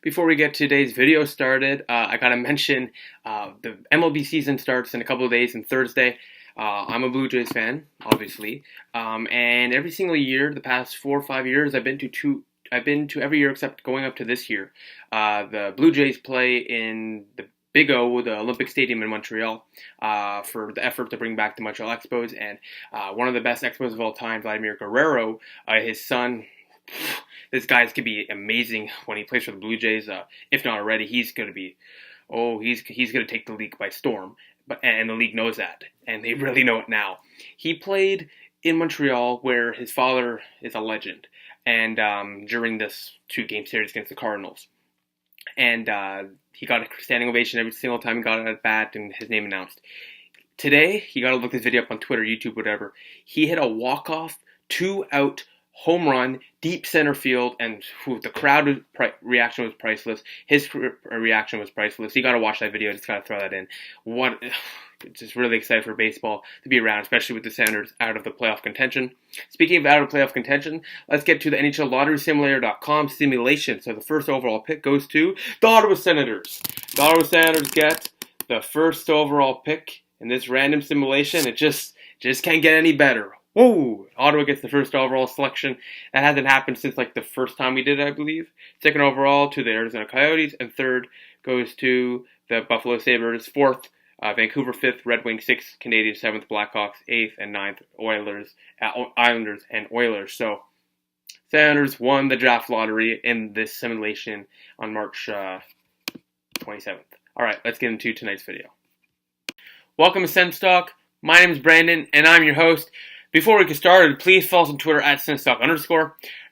Before we get today's video started, I gotta mention the MLB season starts in a couple of days on Thursday. I'm a Blue Jays fan, obviously, and every single year, the past 4 or 5 years, I've been to every year except going up to this year. The Blue Jays play in the Big O, the Olympic Stadium in Montreal, for the effort to bring back the Montreal Expos, and one of the best Expos of all time, Vladimir Guerrero, his son. This guy's gonna be amazing when he plays for the Blue Jays. If not already, he's gonna take the league by storm. And the league knows that, and they really know it now. He played in Montreal, where his father is a legend, and during this 2-game series against the Cardinals, and he got a standing ovation every single time he got at bat and his name announced. Today, you gotta look this video up on Twitter, YouTube, whatever. He hit a walk-off, 2-out home run, deep center field, and the crowd reaction was priceless. His reaction was priceless. You got to watch that video. Just got to throw that in. Just really excited for baseball to be around, especially with the Senators out of the playoff contention. Speaking of out of playoff contention, let's get to the NHL Lottery Simulator.com simulation. So the first overall pick goes to the Ottawa Senators. The Ottawa Senators get the first overall pick in this random simulation. It just can't get any better. Whoa! Ottawa gets the first overall selection. That hasn't happened since the first time we did it, I believe. Second overall to the Arizona Coyotes, and third goes to the Buffalo Sabres. Fourth, Vancouver 5th, Red Wings 6th, Canadiens 7th, Blackhawks 8th, and 9th, Islanders and Oilers. So, Senators won the draft lottery in this simulation on March 27th. Alright, let's get into tonight's video. Welcome to SENS Talk. My name is Brandon, and I'm your host. Before we get started, please follow us on Twitter at SensTalk_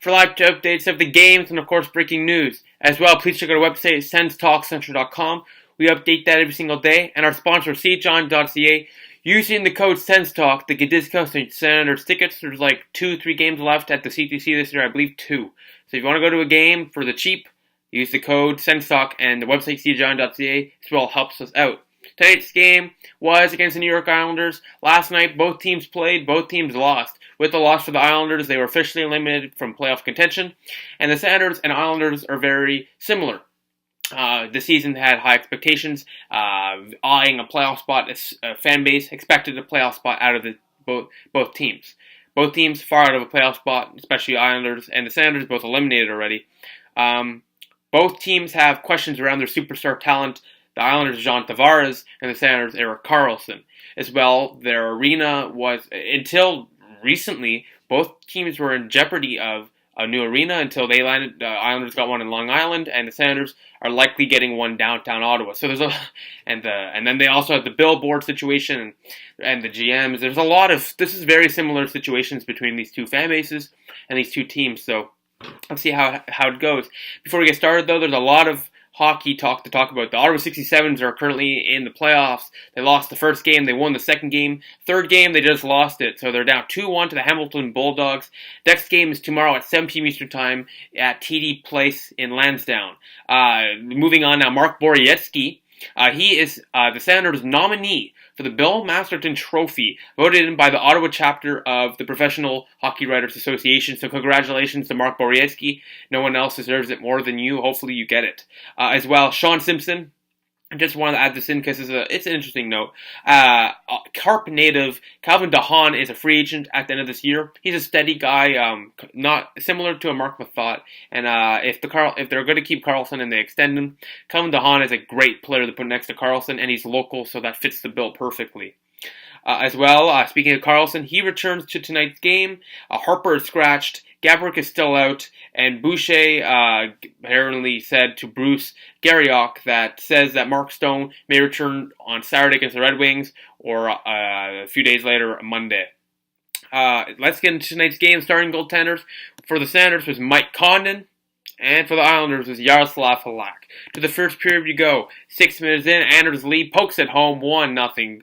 for live updates of the games and, of course, breaking news. As well, please check out our website, SensTalkCentral.com. We update that every single day. And our sponsor, cjohn.ca. Using the code SensTalk to get discounts on Senators tickets. There's 2-3 games left at the CTC this year, I believe 2. So if you want to go to a game for the cheap, use the code SensTalk, and the website, cjohn.ca, as well helps us out. Tonight's game was against the New York Islanders. Last night, both teams played, both teams lost. With the loss for the Islanders, they were officially eliminated from playoff contention. And the Senators and Islanders are very similar. The season had high expectations, eyeing a playoff spot. Fan base expected a playoff spot out of both teams. Both teams far out of a playoff spot, especially Islanders and the Senators, both eliminated already. Both teams have questions around their superstar talent. The Islanders, John Tavares, and the Senators, Erik Karlsson. As well, their arena was, until recently, both teams were in jeopardy of a new arena until they landed. The Islanders got one in Long Island, and the Senators are likely getting one downtown Ottawa. So there's and then they also have the billboard situation and the GMs. There's a lot of, this is very similar situations between these two fan bases and these two teams. So let's see how it goes. Before we get started, though, there's a lot of hockey talk to talk about. The Ottawa 67s are currently in the playoffs. They lost the first game. They won the second game. Third game, they just lost it. So they're down 2-1 to the Hamilton Bulldogs. Next game is tomorrow at 7 p.m. Eastern Time at TD Place in Lansdowne. Moving on now, Mark Borowiecki. He is the Senators' nominee for the Bill Masterton Trophy, voted in by the Ottawa chapter of the Professional Hockey Writers Association. So congratulations to Mark Borowiecki. No one else deserves it more than you. Hopefully you get it. As well, Sean Simpson. I just wanted to add this in because it's an interesting note. Carp native Calvin DeHaan is a free agent at the end of this year. He's a steady guy, not similar to a Mark Mathot. And if they're going to keep Karlsson and they extend him, Calvin DeHaan is a great player to put next to Karlsson, and he's local, so that fits the bill perfectly. As well, speaking of Karlsson, he returns to tonight's game. Harper is scratched. Gabrick is still out, and Boucher apparently said to Bruce Garriock that says that Mark Stone may return on Saturday against the Red Wings, or a few days later, Monday. Let's get into tonight's game. Starting goaltenders for the Senators was Mike Condon, and for the Islanders was Yaroslav Halak. To the first period you go. 6 minutes in, Anders Lee pokes it home, 1-0.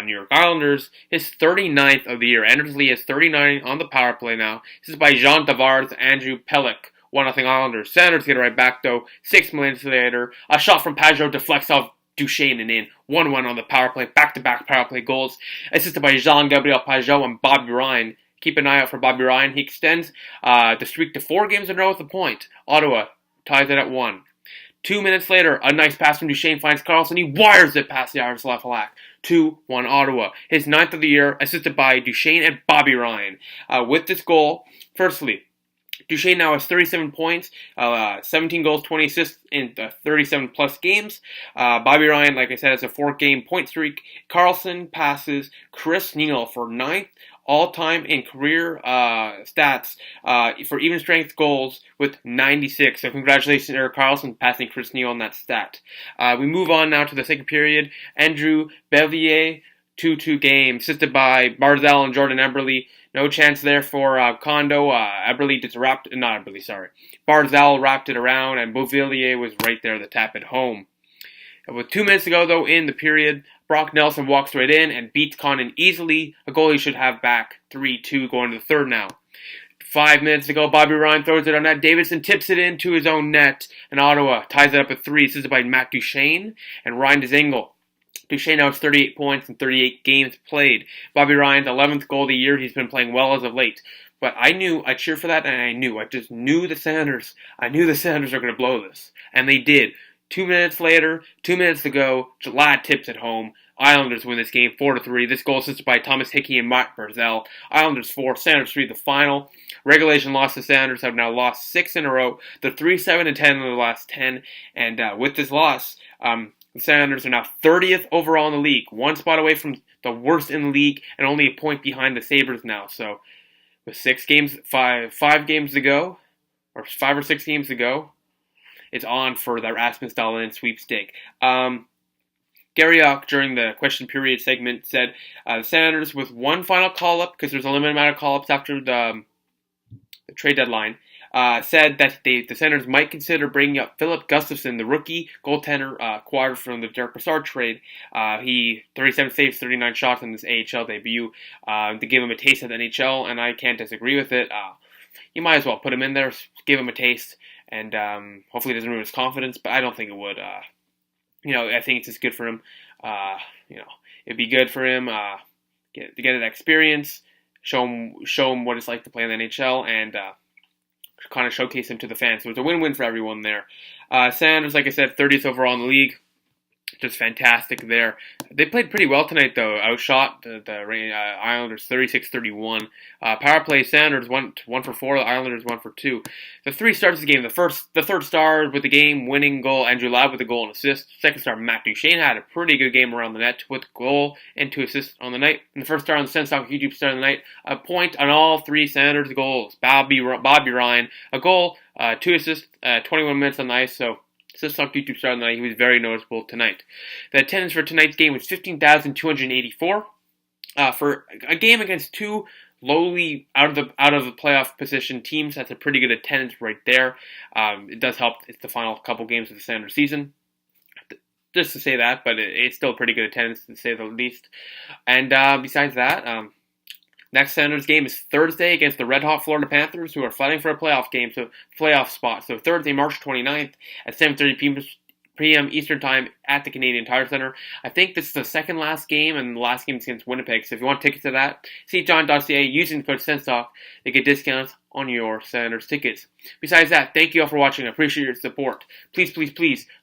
New York Islanders, his 39th of the year. Anders Lee has 39 on the power play now. This is by John Tavares, Andrew Pelech. 1-0 Islanders. Senators get it right back though. 6 minutes later, a shot from Pajot deflects off Duchesne and in. 1-1 on the power play. Back-to-back power play goals. Assisted by Jean-Gabriel Pajot and Bobby Ryan. Keep an eye out for Bobby Ryan. He extends the streak to 4 games in a row with a point. Ottawa ties it at 1. 2 minutes later, a nice pass from Duchesne finds Carlson. He wires it past the Irish left flank. 2-1 Ottawa. His 9th of the year, assisted by Duchesne and Bobby Ryan. With this goal, firstly, Duchesne now has 37 points, 17 goals, 20 assists in 37-plus games. Bobby Ryan, like I said, has a 4-game point streak. Carlson passes Chris Neal for 9th all-time in career stats for even-strength goals with 96. So congratulations, Erik Karlsson, passing Chris Neal on that stat. We move on now to the second period. Andrew Bellier, 2-2 game, assisted by Barzal and Jordan Eberle. No chance there for Kondo. Barzal wrapped it around, and Beauvillier was right there to tap it home. With 2 minutes to go, though, in the period, Brock Nelson walks right in and beats Condon easily. A goal he should have back 3-2 going to the third now. 5 minutes to go, Bobby Ryan throws it on net. Davidson tips it into his own net, and Ottawa ties it up at 3, assisted by Matt Duchesne and Ryan Dzingel. Duchesne now has 38 points in 38 games played. Bobby Ryan's 11th goal of the year. He's been playing well as of late. But I cheered for that, and I just knew the Senators. I knew the Senators were going to blow this. And they did. 2 minutes later, 2 minutes to go, Jalad tips it home. Islanders win this game 4-3. This goal assisted by Thomas Hickey and Matt Barzal. Islanders 4, Senators 3, the final. Regulation loss to Senators have now lost 6 in a row. They're 3-7-10 in the last 10. And with this loss, the Senators are now 30th overall in the league, 1 spot away from the worst in the league, and only a point behind the Sabres now. So, with 5 games to go, or 5 or 6 games to go, it's on for the Rasmus Dahlin sweepstake. Gary Ock, during the question period segment, said the Senators, with one final call-up, because there's a limited amount of call-ups after the trade deadline, said that the Senators might consider bringing up Philip Gustafson, the rookie goaltender acquired from the Derek Brassard trade. He 37 saves, 39 shots in his AHL debut to give him a taste of the NHL, and I can't disagree with it. You might as well put him in there, give him a taste, and hopefully it doesn't ruin his confidence, but I don't think it would. I think it's just good for him. It'd be good for him to get that experience, show him what it's like to play in the NHL, and kind of showcase him to the fans. So it's a win-win for everyone there. Senators, like I said, 30th overall in the league. Just fantastic there. They played pretty well tonight, though. Outshot the Islanders 36-31. Power play, Senators 1 for 4. The Islanders 1 for 2. The 3 stars of the game. The third star with the game-winning goal, Andrew Ladd with a goal and assist. Second star, Matt Duchesne had a pretty good game around the net with goal and 2 assists on the night. And the first star on the SENS YouTube star of the night, a point on all 3 Senators goals. Bobby Ryan, a goal, 2 assists, 21 minutes on the ice. So Sissock YouTube star of the night. He was very noticeable tonight. The attendance for tonight's game was 15,284. For a game against 2 lowly out of the playoff position teams, that's a pretty good attendance right there. It does help. It's the final couple games of the Senators season. Just to say that, but it's still pretty good attendance to say the least. And besides that, next Senators game is Thursday against the red-hot Florida Panthers, who are fighting for a playoff spot. So Thursday, March 29th at 7:30 p.m. Eastern Time at the Canadian Tire Center. I think this is the second last game, and the last game is against Winnipeg. So if you want tickets to that, see John.ca using the code SENSTALK to get discounts on your Senators tickets. Besides that, thank you all for watching. I appreciate your support. Please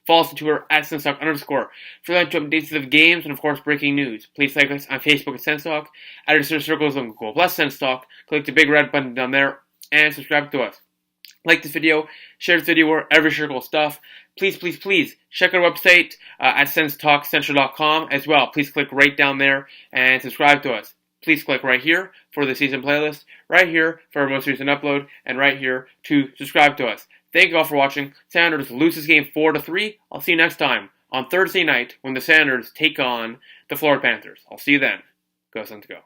follow us on Twitter at @SENSTALK_ for updates of games and, of course, breaking news. Please like us on Facebook at SENSTALK, add your search circles on Google Plus SENSTALK, click the big red button down there, and subscribe to us. Like this video, share this video wherever you share cool stuff. Please check our website at SensTalkCentral.com as well. Please click right down there and subscribe to us. Please click right here for the season playlist, right here for our most recent upload, and right here to subscribe to us. Thank you all for watching. Senators lose this game 4-3. I'll see you next time on Thursday night when the Senators take on the Florida Panthers. I'll see you then. Go Sens, go.